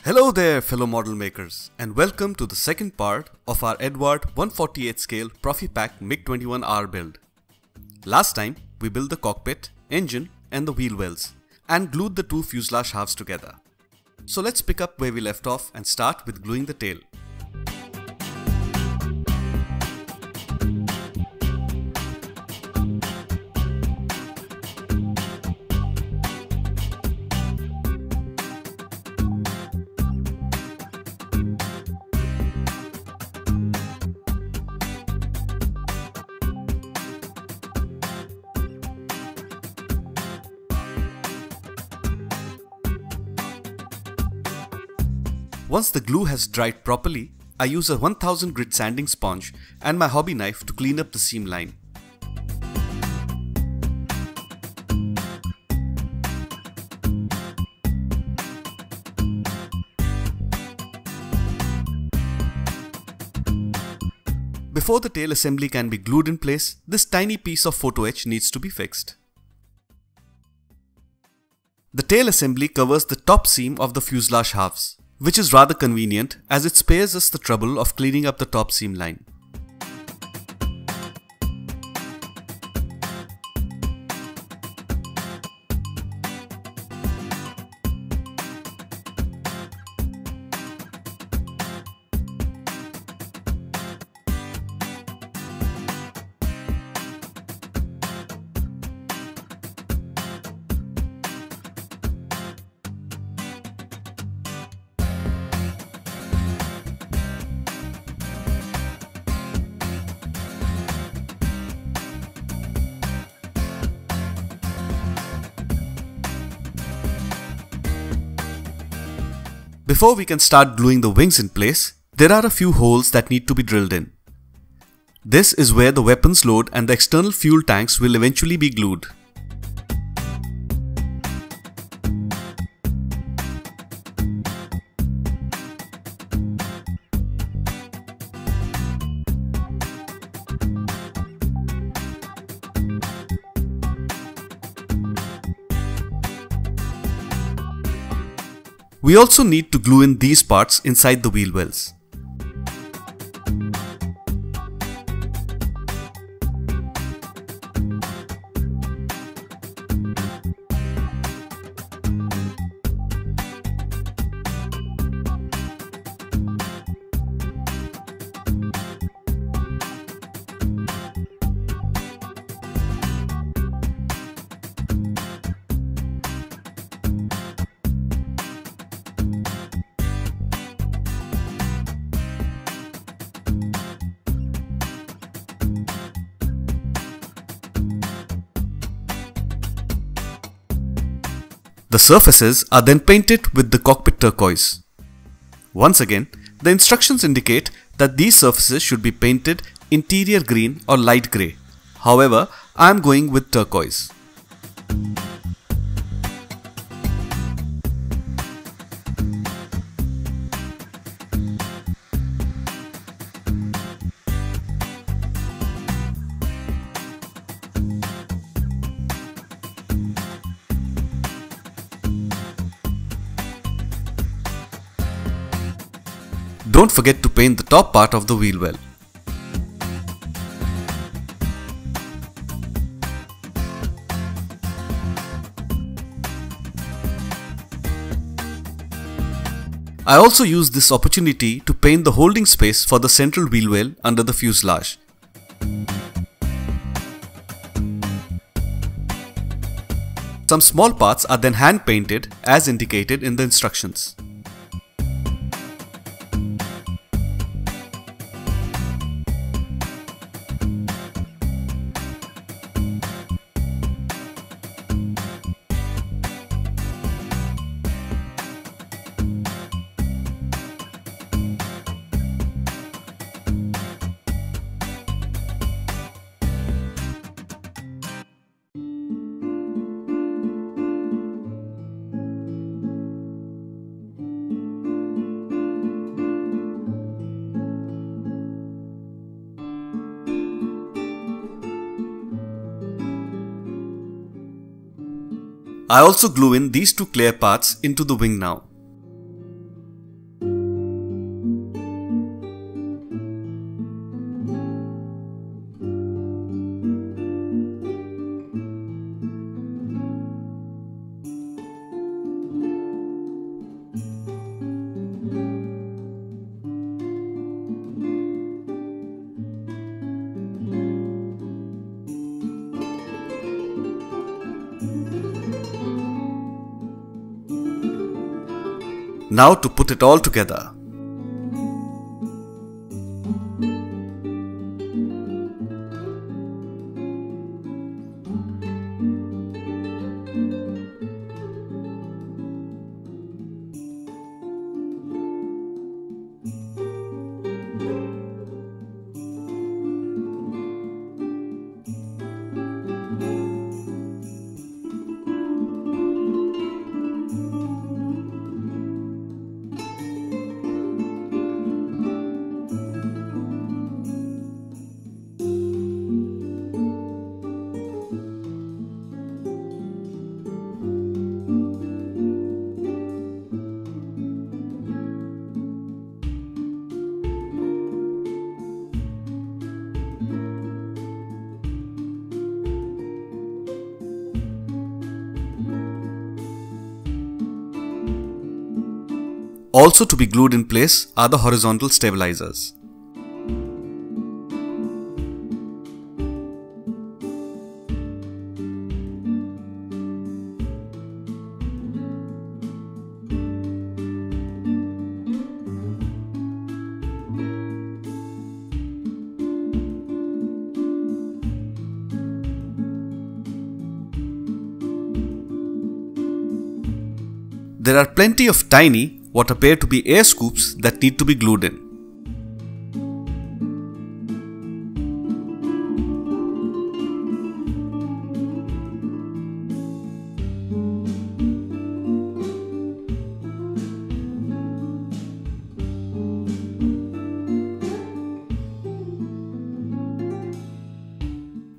Hello there fellow model makers, and welcome to the second part of our Eduard 148 scale Profipack MiG-21R build. Last time we built the cockpit, engine and the wheel wells and glued the two fuselage halves together. So let's pick up where we left off and start with gluing the tail. Once the glue has dried properly, I use a 1000 grit sanding sponge and my hobby knife to clean up the seam line. Before the tail assembly can be glued in place, this tiny piece of photo etch needs to be fixed. The tail assembly covers the top seam of the fuselage halves, which is rather convenient as it spares us the trouble of cleaning up the top seam line. Before we can start gluing the wings in place, there are a few holes that need to be drilled in. This is where the weapons load and the external fuel tanks will eventually be glued. We also need to glue in these parts inside the wheel wells. The surfaces are then painted with the cockpit turquoise. Once again, the instructions indicate that these surfaces should be painted interior green or light grey. However, I am going with turquoise. Don't forget to paint the top part of the wheel well. I also use this opportunity to paint the holding space for the central wheel well under the fuselage. Some small parts are then hand painted as indicated in the instructions. I also glue in these two clear parts into the wing now. Now to put it all together. Also to be glued in place are the horizontal stabilizers. There are plenty of tiny, what appear to be air scoops that need to be glued in.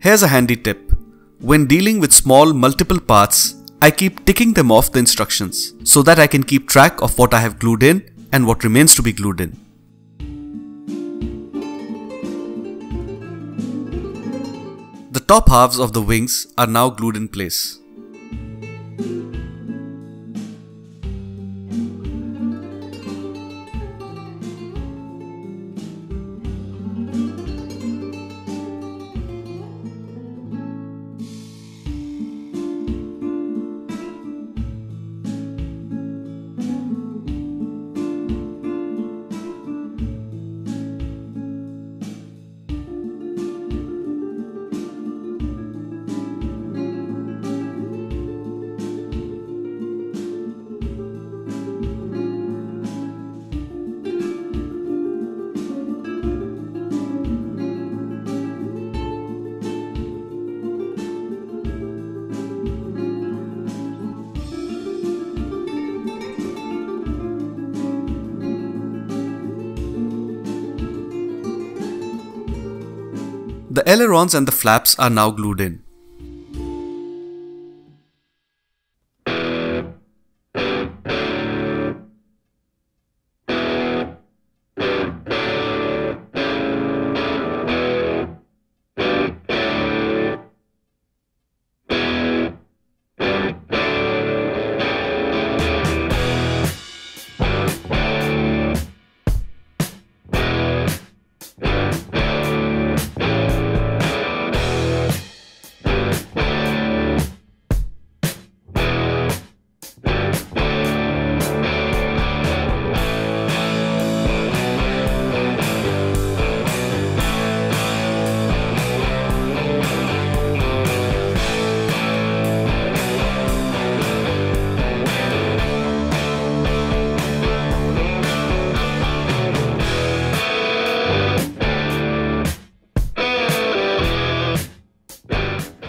Here's a handy tip. When dealing with small multiple parts, I keep ticking them off the instructions so that I can keep track of what I have glued in and what remains to be glued in. The top halves of the wings are now glued in place. The ailerons and the flaps are now glued in.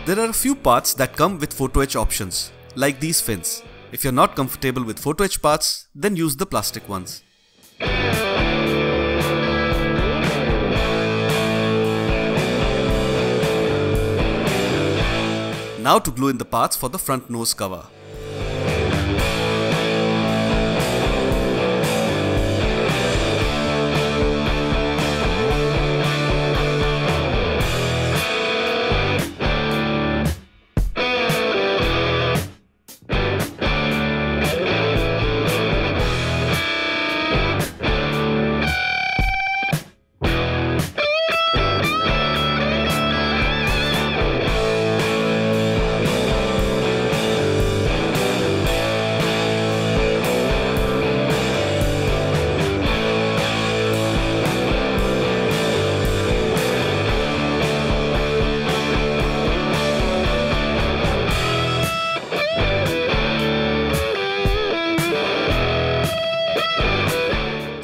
There are a few parts that come with photo etch options, like these fins. If you're not comfortable with photo etch parts, then use the plastic ones. Now to glue in the parts for the front nose cover.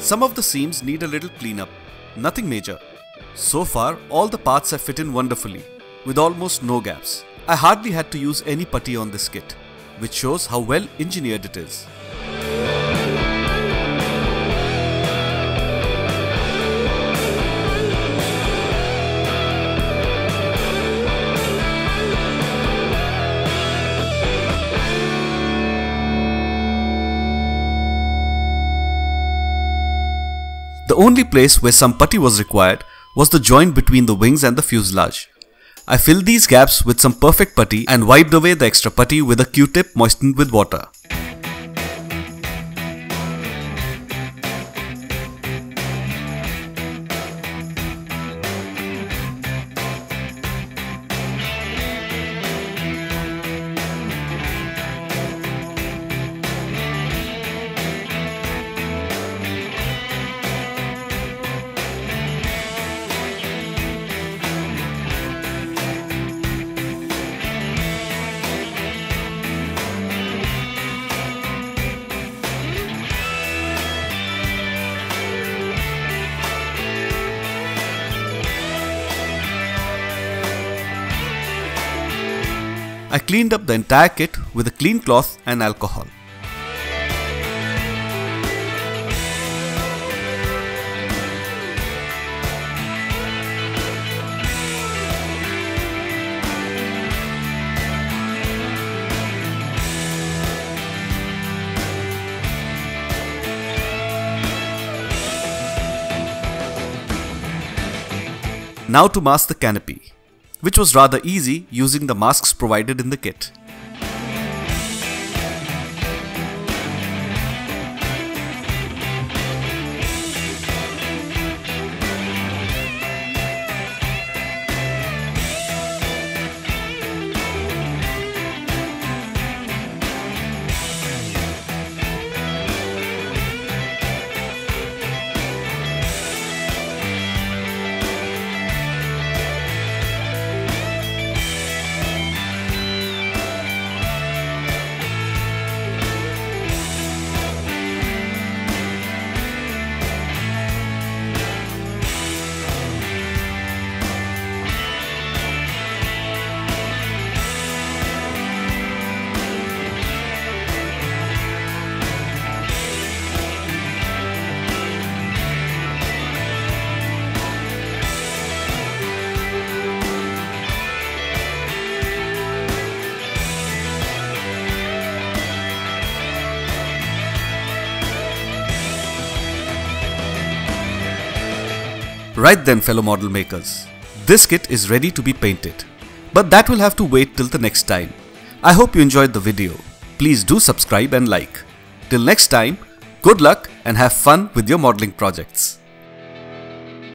Some of the seams need a little cleanup, nothing major. So far, all the parts have fit in wonderfully, with almost no gaps. I hardly had to use any putty on this kit, which shows how well engineered it is. The only place where some putty was required was the joint between the wings and the fuselage. I filled these gaps with some perfect putty and wiped away the extra putty with a Q-tip moistened with water. I cleaned up the entire kit with a clean cloth and alcohol. Now to mask the canopy, which was rather easy using the masks provided in the kit. Right then, fellow model makers, this kit is ready to be painted, but that will have to wait till the next time. I hope you enjoyed the video. Please do subscribe and like. Till next time, good luck and have fun with your modeling projects.